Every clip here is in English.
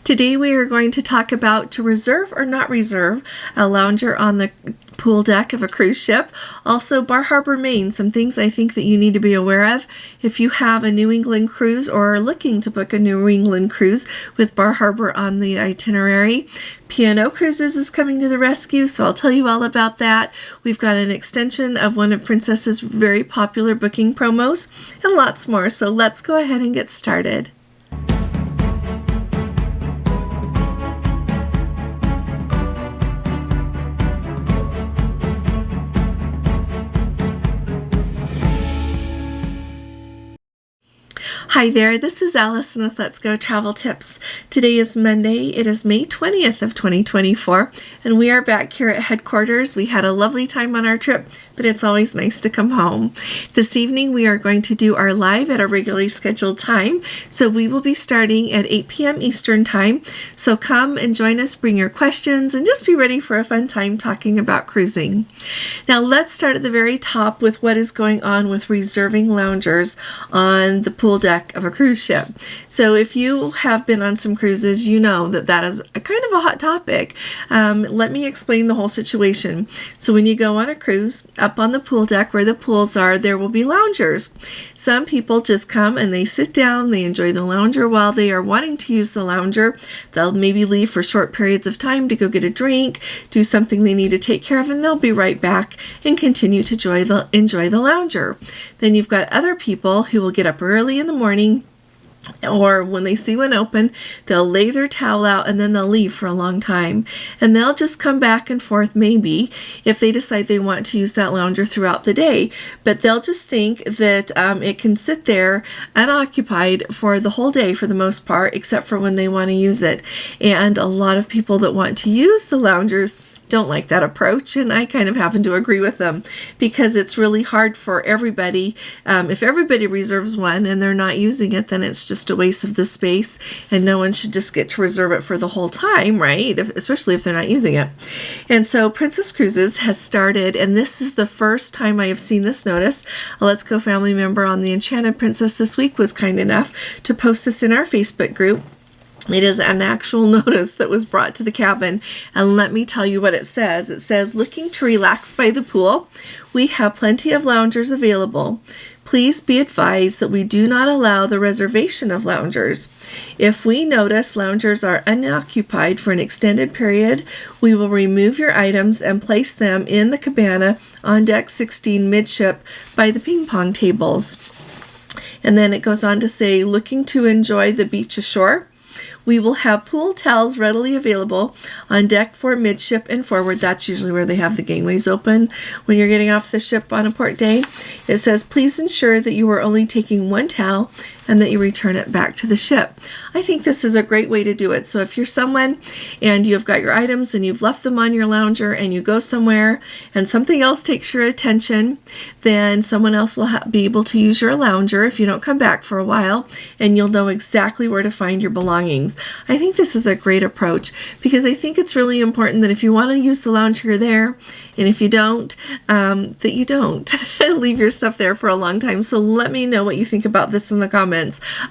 Today we are going to talk about to reserve or not reserve a lounger on the pool deck of a cruise ship. Also, Harbor Maine, some things I think that you need to be aware of if you have a New England cruise or are looking to book a New England cruise with Bar Harbor on the itinerary. P&O Cruises is coming to the rescue, so I'll tell you all about that. We've got an extension of one of Princess's very popular booking promos and lots more, so let's go ahead and get started. Hi there, this is Allison with Let's Go Travel Tips. Today is Monday. It is May 20th of 2024, and we are back here at headquarters. We had a lovely time on our trip, but it's always nice to come home. This evening we are going to do our live at a regularly scheduled time, so we will be starting at 8 p.m. Eastern Time. So come and join us, bring your questions, and just be ready for a fun time talking about cruising. Now let's start at the very top with what is going on with reserving loungers on the pool deck of a cruise ship. So if you have been on some cruises, you know that that is a kind of a hot topic. Let me explain the whole situation. So when you go on a cruise, up on the pool deck where the pools are, there will be loungers. Some people just come and they sit down, they enjoy the lounger while they are wanting to use the lounger. They'll maybe leave for short periods of time to go get a drink, do something they need to take care of, and they'll be right back and continue to enjoy the lounger. Then you've got other people who will get up early in the morning, or when they see one open, they'll lay their towel out and then they'll leave for a long time. And they'll just come back and forth maybe if they decide they want to use that lounger throughout the day. But they'll just think that it can sit there unoccupied for the whole day for the most part, except for when they want to use it. And a lot of people that want to use the loungers don't like that approach, and I kind of happen to agree with them because it's really hard for everybody. If everybody reserves one and they're not using it, then it's just a waste of the space, and no one should just get to reserve it for the whole time, right? Especially if they're not using it. And so Princess Cruises has started, and this is the first time I have seen this notice. A Let's Go family member on the Enchanted Princess this week was kind enough to post this in our Facebook group. It is an actual notice that was brought to the cabin, and let me tell you what it says. It says, looking to relax by the pool, we have plenty of loungers available. Please be advised that we do not allow the reservation of loungers. If we notice loungers are unoccupied for an extended period, we will remove your items and place them in the cabana on deck 16 midship by the ping pong tables. And then it goes on to say, looking to enjoy the beach ashore, we will have pool towels readily available on deck for midship and forward. That's usually where they have the gangways open when you're getting off the ship on a port day. It says, please ensure that you are only taking one towel and that you return it back to the ship. I think this is a great way to do it. So if you're someone and you've got your items and you've left them on your lounger and you go somewhere and something else takes your attention, then someone else will be able to use your lounger if you don't come back for a while, and you'll know exactly where to find your belongings. I think this is a great approach because I think it's really important that if you want to use the lounger, you're there, and if you don't, that you don't leave your stuff there for a long time. So let me know what you think about this in the comments.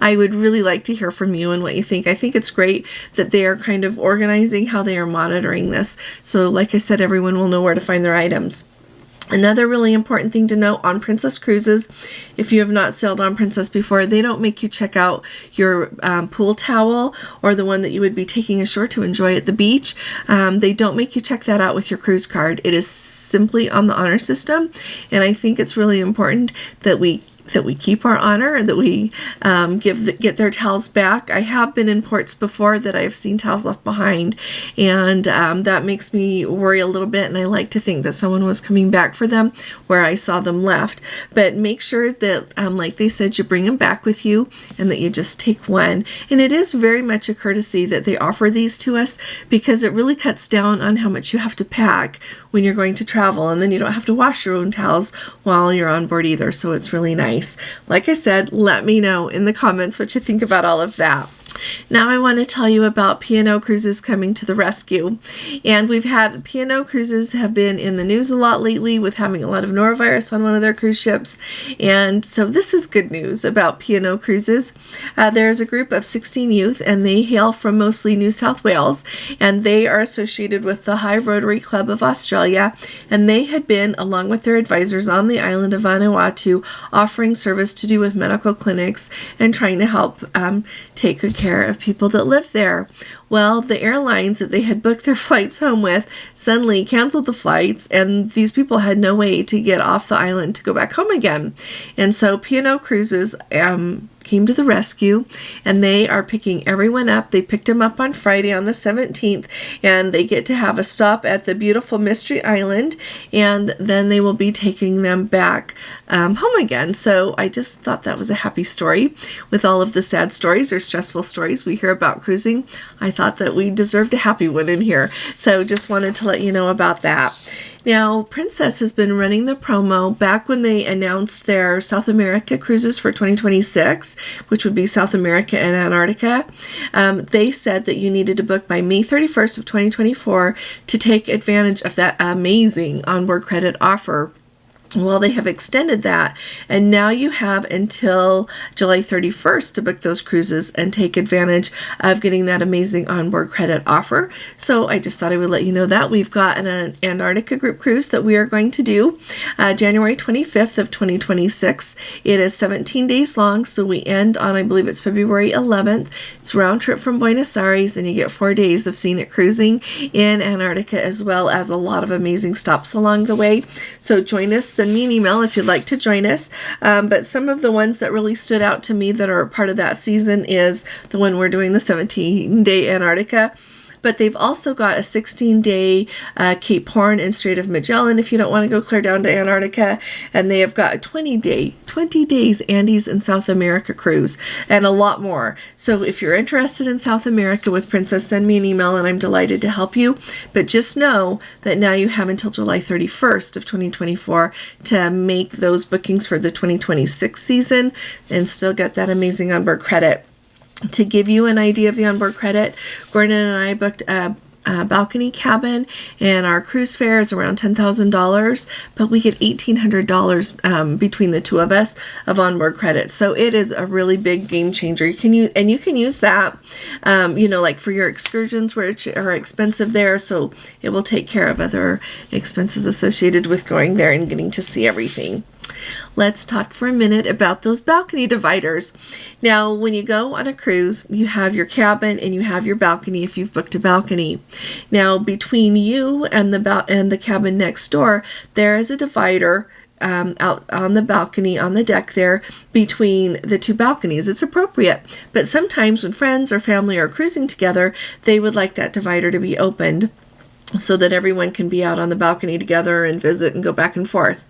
I would really like to hear from you and what you think. I think it's great that they are kind of organizing how they are monitoring this. So like I said, everyone will know where to find their items. Another really important thing to note on Princess Cruises, if you have not sailed on Princess before, they don't make you check out your pool towel or the one that you would be taking ashore to enjoy at the beach. They don't make you check that out with your cruise card. It is simply on the honor system, and I think it's really important that we keep our honor and that we get their towels back. I have been in ports before that I've seen towels left behind, and that makes me worry a little bit, and I like to think that someone was coming back for them where I saw them left. But make sure that, like they said, you bring them back with you and that you just take one. And it is very much a courtesy that they offer these to us because it really cuts down on how much you have to pack when you're going to travel, and then you don't have to wash your own towels while you're on board either, so it's really nice. Like I said, let me know in the comments what you think about all of that. Now I want to tell you about P&O Cruises coming to the rescue. And we've had P&O Cruises have been in the news a lot lately with having a lot of norovirus on one of their cruise ships. And so this is good news about P&O Cruises. There's a group of 16 youth, and they hail from mostly New South Wales, and they are associated with the High Rotary Club of Australia. And they had been, along with their advisors, on the island of Vanuatu, offering service to do with medical clinics and trying to help take good care of people that live there. Well, the airlines that they had booked their flights home with suddenly canceled the flights, and these people had no way to get off the island to go back home again. And so P&O Cruises came to the rescue, and they are picking everyone up. They picked them up on Friday on the 17th, and they get to have a stop at the beautiful Mystery Island, and then they will be taking them back home again. So I just thought that was a happy story. With all of the sad stories or stressful stories we hear about cruising, I thought that we deserved a happy one in here. So just wanted to let you know about that. Now, Princess has been running the promo back when they announced their South America cruises for 2026, which would be South America and Antarctica. They said that you needed to book by May 31st of 2024 to take advantage of that amazing onboard credit offer. Well, they have extended that, and now you have until July 31st to book those cruises and take advantage of getting that amazing onboard credit offer. So I just thought I would let you know that. We've got an Antarctica group cruise that we are going to do January 25th of 2026. It is 17 days long, so we end on, I believe it's February 11th. It's round trip from Buenos Aires, and you get 4 days of scenic cruising in Antarctica, as well as a lot of amazing stops along the way. So join us. Send me an email if you'd like to join us. But some of the ones that really stood out to me that are part of that season is the one we're doing, the 17-day Antarctica. But they've also got a 16-day Cape Horn and Strait of Magellan if you don't want to go clear down to Antarctica. And they have got a 20 days Andes and South America cruise, and a lot more. So if you're interested in South America with Princess, send me an email and I'm delighted to help you. But just know that now you have until July 31st of 2024 to make those bookings for the 2026 season and still get that amazing onboard credit. To give you an idea of the onboard credit, Gordon and I booked a balcony cabin, and our cruise fare is around $10,000, but we get $1,800 between the two of us of onboard credit. So it is a really big game changer. You can use that, like for your excursions, which are expensive there. So it will take care of other expenses associated with going there and getting to see everything. Let's talk for a minute about those balcony dividers. Now, when you go on a cruise, you have your cabin and you have your balcony if you've booked a balcony. Now, between you and the cabin next door, there is a divider out on the balcony, on the deck there, between the two balconies. It's appropriate. But sometimes when friends or family are cruising together, they would like that divider to be opened so that everyone can be out on the balcony together and visit and go back and forth.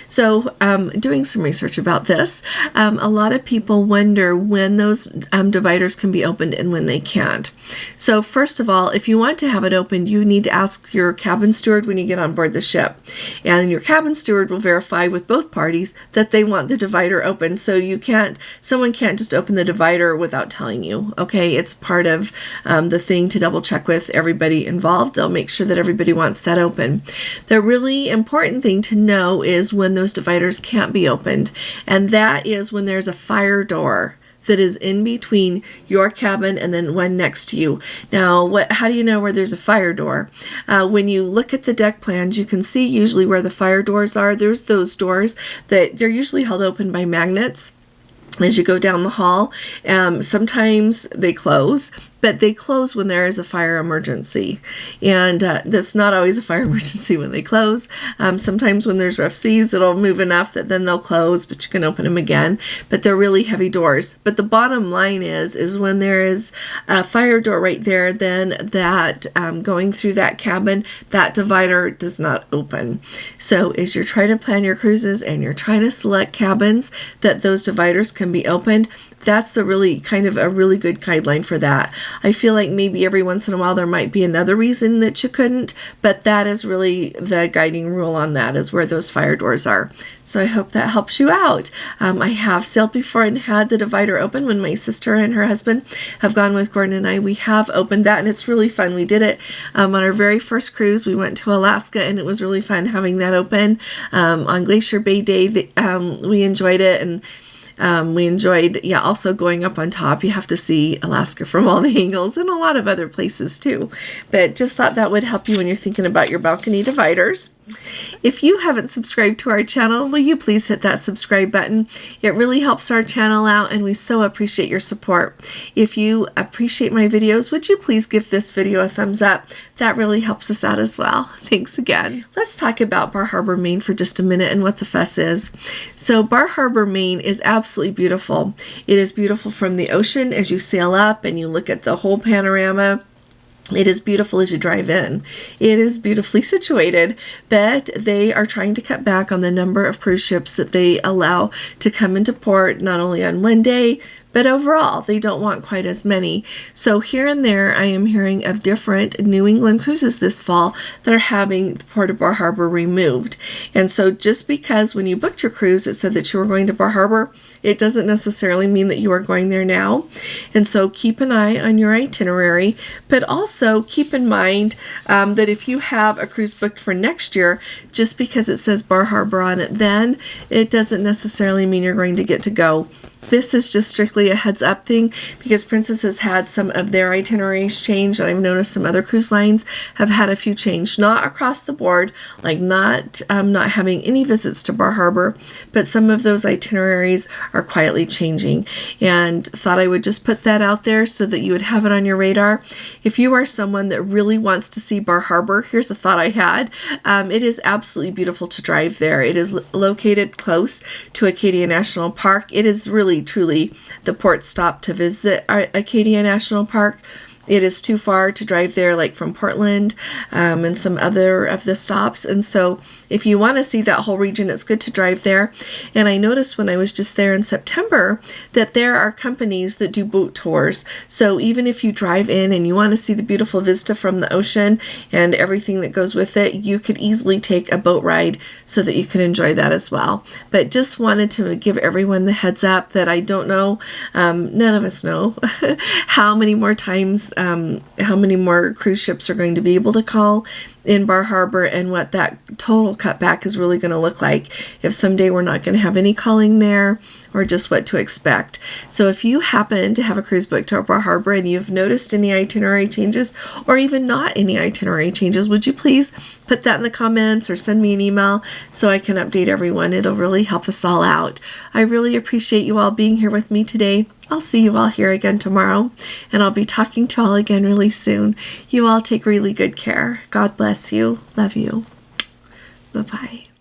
So doing some research about this, a lot of people wonder when those dividers can be opened and when they can't. So first of all, if you want to have it opened, you need to ask your cabin steward when you get on board the ship. And your cabin steward will verify with both parties that they want the divider open. So someone can't just open the divider without telling you. Okay, it's part of the thing to double check with everybody involved. They'll make sure that everybody wants that open. The really important thing to know is when those dividers can't be opened, and that is when there's a fire door that is in between your cabin and then one next to you. Now, how do you know where there's a fire door? When you look at the deck plans, you can see usually where the fire doors are. There's those doors that they're usually held open by magnets as you go down the hall. Sometimes they close, but they close when there is a fire emergency. And that's not always a fire emergency when they close. Sometimes when there's rough seas, it'll move enough that then they'll close, but you can open them again. But they're really heavy doors. But the bottom line is when there is a fire door right there, then that going through that cabin, that divider does not open. So as you're trying to plan your cruises and you're trying to select cabins that those dividers can be opened, that's the really kind of a really good guideline for that. I feel like maybe every once in a while there might be another reason that you couldn't, but that is really the guiding rule on that, is where those fire doors are. So I hope that helps you out. I have sailed before and had the divider open when my sister and her husband have gone with Gordon and I. We have opened that, and it's really fun. We did it on our very first cruise. We went to Alaska, and it was really fun having that open. On Glacier Bay Day, we enjoyed it, and we enjoyed, also going up on top. You have to see Alaska from all the angles, and a lot of other places too. But just thought that would help you when you're thinking about your balcony dividers. If you haven't subscribed to our channel, will you please hit that subscribe button? It really helps our channel out, and we so appreciate your support. If you appreciate my videos, would you please give this video a thumbs up? That really helps us out as well. Thanks again. Let's talk about Bar Harbor, Maine for just a minute and what the fuss is. So Bar Harbor, Maine is absolutely beautiful. It is beautiful from the ocean as you sail up and you look at the whole panorama. It is beautiful as you drive in. It is beautifully situated, but they are trying to cut back on the number of cruise ships that they allow to come into port, not only on one day, but overall, they don't want quite as many. So here and there, I am hearing of different New England cruises this fall that are having the Port of Bar Harbor removed. And so just because when you booked your cruise, it said that you were going to Bar Harbor, it doesn't necessarily mean that you are going there now. And so keep an eye on your itinerary, but also keep in mind that if you have a cruise booked for next year, just because it says Bar Harbor on it then, it doesn't necessarily mean you're going to get to go. This is just strictly a heads up thing because Princess has had some of their itineraries change, and I've noticed some other cruise lines have had a few change, not across the board, like not having any visits to Bar Harbor, but some of those itineraries are quietly changing, and thought I would just put that out there so that you would have it on your radar. If you are someone that really wants to see Bar Harbor, here's a thought I had. It is absolutely beautiful to drive there. It is located close to Acadia National Park. It is really truly the port stop to visit Acadia National Park. It is too far to drive there, like from Portland and some other of the stops. And so if you want to see that whole region, it's good to drive there. And I noticed when I was just there in September that there are companies that do boat tours. So even if you drive in and you want to see the beautiful vista from the ocean and everything that goes with it, you could easily take a boat ride so that you could enjoy that as well. But just wanted to give everyone the heads up that I don't know, none of us know how many more times how many more cruise ships are going to be able to call in Bar Harbor and what that total cutback is really going to look like, if someday we're not going to have any calling there, or just what to expect. So if you happen to have a cruise booked to Bar Harbor and you've noticed any itinerary changes or even not any itinerary changes, would you please put that in the comments or send me an email so I can update everyone? It'll really help us all out. I really appreciate you all being here with me today. I'll see you all here again tomorrow, and I'll be talking to you all again really soon. You all take really good care. God bless you. Love you. Bye-bye.